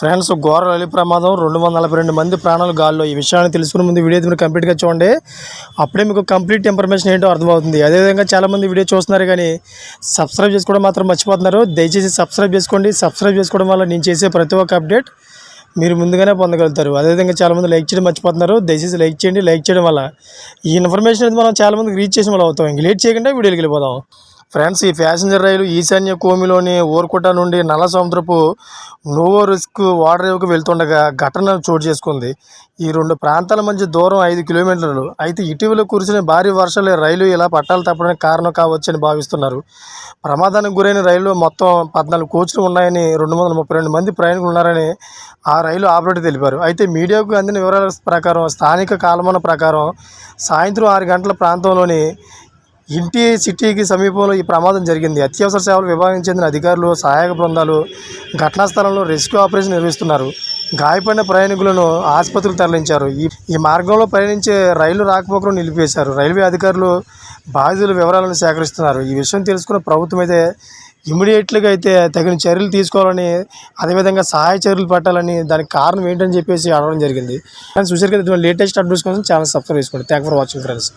Friends, ఘోర రైలు ప్రమాదం, 242 మంది ప్రాణాలు గాల్లో. ఈ విషయాన్ని తెలుసుకునే ముందు వీడియో మీరు కంప్లీట్గా చూడండి. అప్పుడే మీకు కంప్లీట్ ఇన్ఫర్మేషన్ ఏంటో అర్థమవుతుంది. అదేవిధంగా చాలామంది వీడియో చూస్తున్నారు కానీ సబ్స్క్రైబ్ చేసుకోవడం మాత్రం మర్చిపోతున్నారు. దయచేసి సబ్స్క్రైబ్ చేసుకోండి. సబ్స్క్రైబ్ చేసుకోవడం వల్ల నేను చేసే ప్రతి ఒక్క అప్డేట్ మీరు ముందుగానే పొందగలుగుతారు. అదేవిధంగా చాలామంది లైక్ చేయడం మర్చిపోతున్నారు. దయచేసి లైక్ చేయండి. లైక్ చేయడం వల్ల ఈ ఇన్ఫర్మేషన్ అనేది మనం చాలామందికి రీచ్ చేసిన వాళ్ళు అవుతాం. ఇంక లేట్ చేయకుండా వీడియోకి వెళ్ళిపోదాం. ఫ్రెండ్స్, ఈ ప్యాసింజర్ రైలు ఈశాన్య కోమిలోని ఓర్కుట నుండి నల్ల సముద్రపు నోవోరిస్క్ ఓడరేవుకు వెళ్తుండగా ఘటన చోటు చేసుకుంది. ఈ రెండు ప్రాంతాల మధ్య దూరం 5 కిలోమీటర్లు. అయితే ఇటీవల కురిసిన భారీ వర్షాలు రైలు ఇలా పట్టాలు తప్పడానికి కారణం కావచ్చని భావిస్తున్నారు. ప్రమాదానికి గురైన రైల్లో మొత్తం 14 కోచ్లు ఉన్నాయని, 232 మంది ప్రయాణికులు ఉన్నారని ఆ రైలు ఆపరేటర్ తెలిపారు. అయితే మీడియాకు అందిన వివరాల ప్రకారం స్థానిక కాలమాన ప్రకారం సాయంత్రం 6 గంటల ప్రాంతంలోని ఇంటి సిటీకి సమీపంలో ఈ ప్రమాదం జరిగింది. అత్యవసర సేవల విభాగం చెందిన అధికారులు, సహాయక బృందాలు ఘటనా స్థలంలో రెస్క్యూ ఆపరేషన్ నిర్వహిస్తున్నారు. గాయపడిన ప్రయాణికులను ఆసుపత్రికి తరలించారు. ఈ మార్గంలో ప్రయాణించే రైలు రాకపోకలను నిలిపేశారు. రైల్వే అధికారులు బాధితుల వివరాలను సేకరిస్తున్నారు. ఈ విషయం తెలుసుకున్న ప్రభుత్వం అయితే ఇమీడియట్గా అయితే తగిన చర్యలు తీసుకోవాలని, అదేవిధంగా సహాయ చర్యలు పెట్టాలని, దానికి కారణం ఏంటని చెప్పేసి అడగడం జరిగింది. కానీ చూసారు కదా, లేటెస్ట్ అప్డేట్స్ కోసం ఛానల్ సబ్స్క్రైబ్ చేసుకోండి. Thank for watching friends.